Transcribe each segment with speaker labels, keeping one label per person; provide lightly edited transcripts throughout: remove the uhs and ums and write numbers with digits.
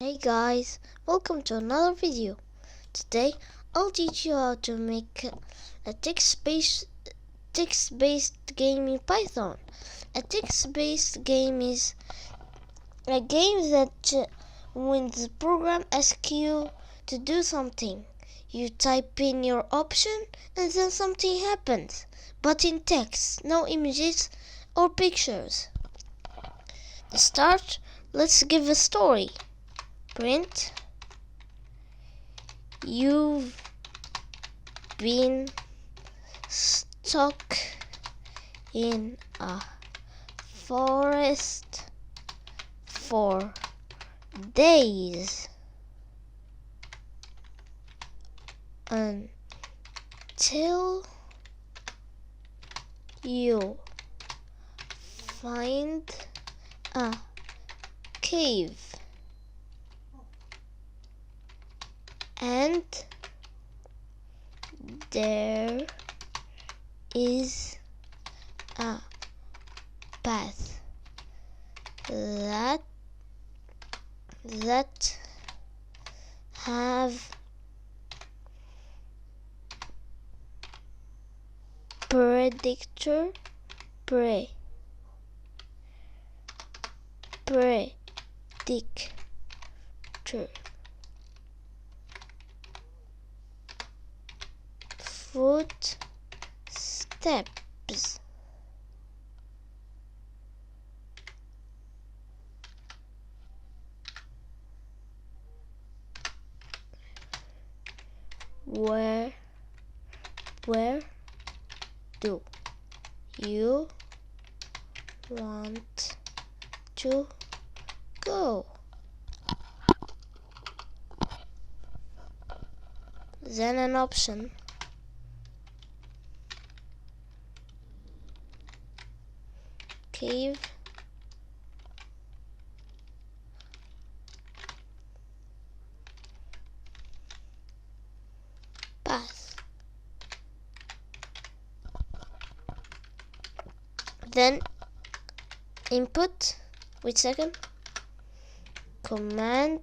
Speaker 1: Hey guys, welcome to another video. Today I'll teach you how to make a text-based game in Python. A text-based game is a game that when the program asks you to do something, you type in your option and then something happens, but in text, no images or pictures. To start, let's give a story. Print, you've been stuck in a forest for days until you find a cave. And there is a path that have predictor predictor footsteps. Where do you want to go? Then an option. Cave, path. Then input, wait a second, command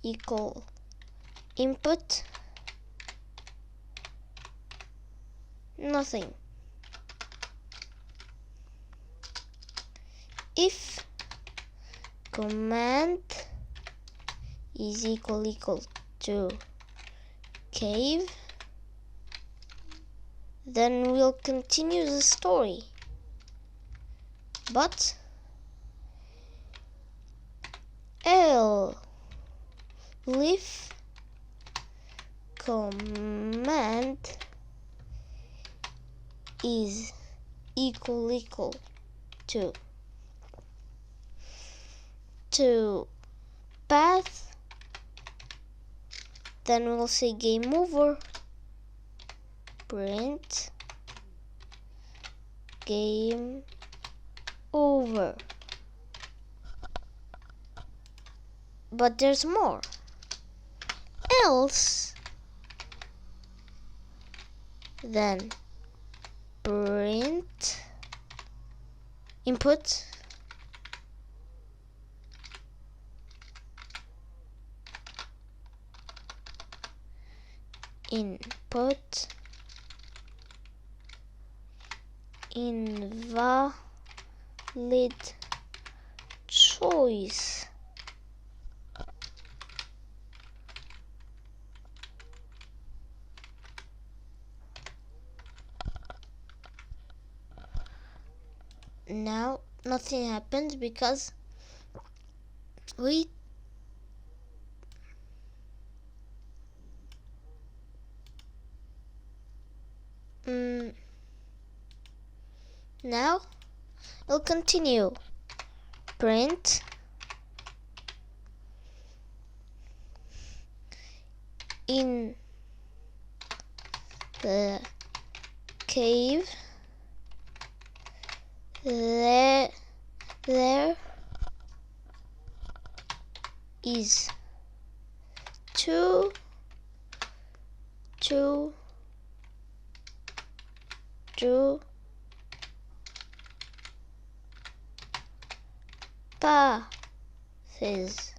Speaker 1: equal input, nothing. If command is equal to cave, then we'll continue the story. But if command is equal to path, then we'll say game over. Print game over. But there's more. Else, then print input invalid choice. Now nothing happens because we now we'll continue. Print in the cave there is two paths. is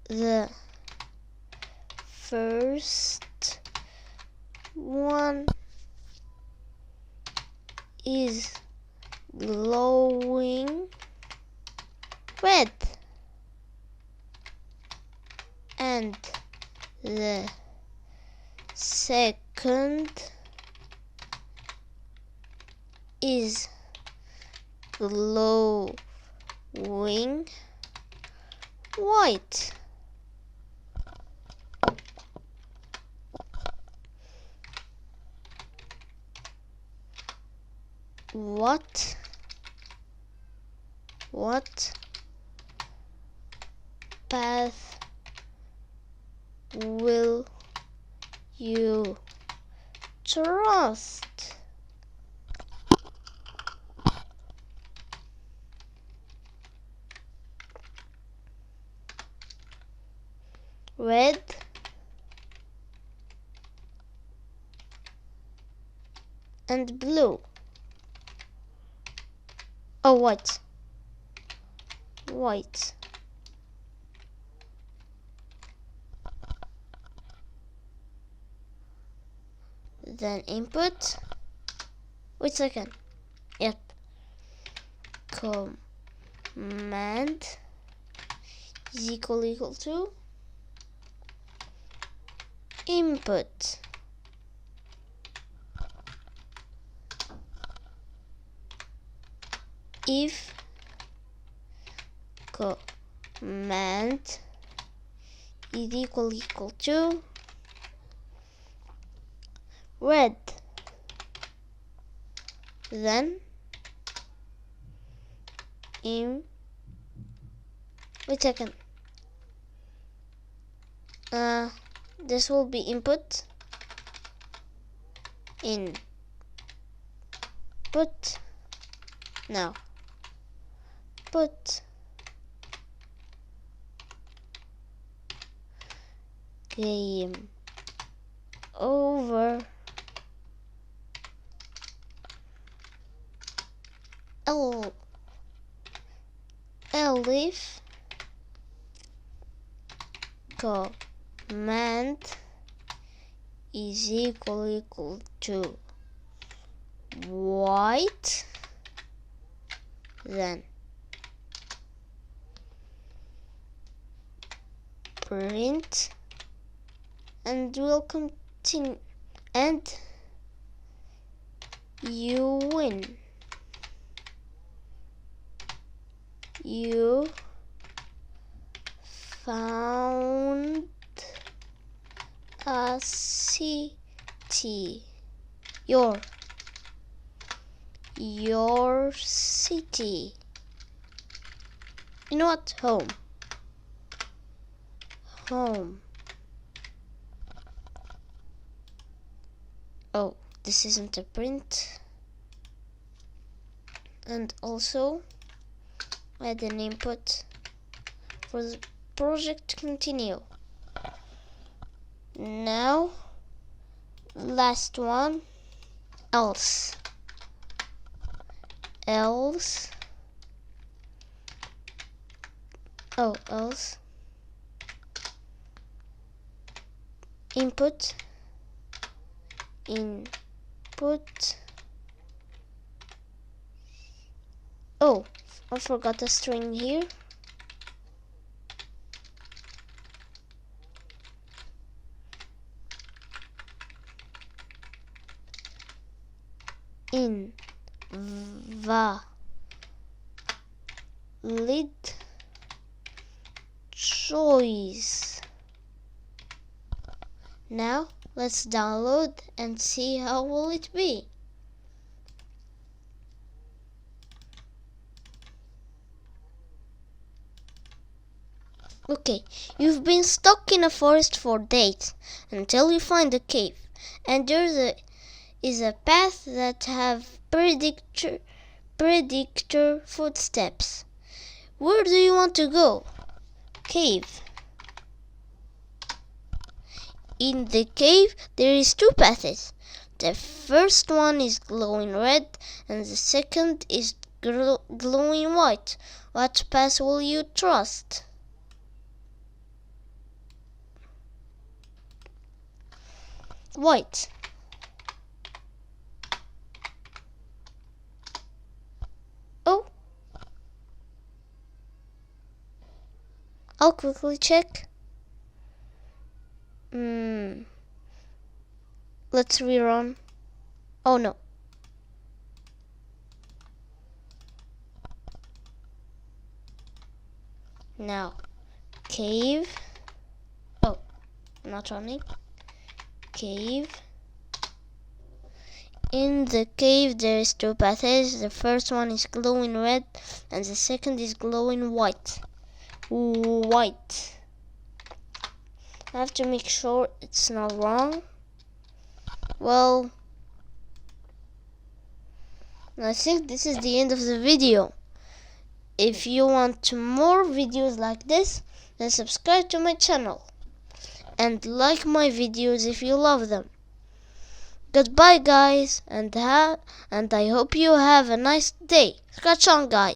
Speaker 1: the first one is glowing red, and the second is glowing white. What path will you trust? Red, and blue. Oh, white. Then input. Wait a second. Yep. Command is equal to input. If command is equal to red, then wait a second. This will be input. Now put game over elif command is equal to white, then print, and we'll continue, and you win. You found a city. Your city. You know what? Home. Oh, this isn't a print. And also add an input for the project to continue. Now, last one, else input oh, I forgot a string here. Invalid choice. Now let's download and see how will it be. Okay, you've been stuck in a forest for days until you find a cave, and there is a path that have predictor footsteps. Where do you want to go? Cave. In the cave there is two paths. The first one is glowing red and the second is glowing white. What path will you trust? White. Oh, I'll quickly check. Let's rerun. Oh no. Now, cave. Oh, not running. Cave. In the cave there is two paths. The first one is glowing red and the second is glowing white. White. I have to make sure it's not wrong. Well, I think this is the end of the video. If you want more videos like this, then subscribe to my channel and like my videos if you love them. Goodbye guys, and I hope you have a nice day. Scratch on guys.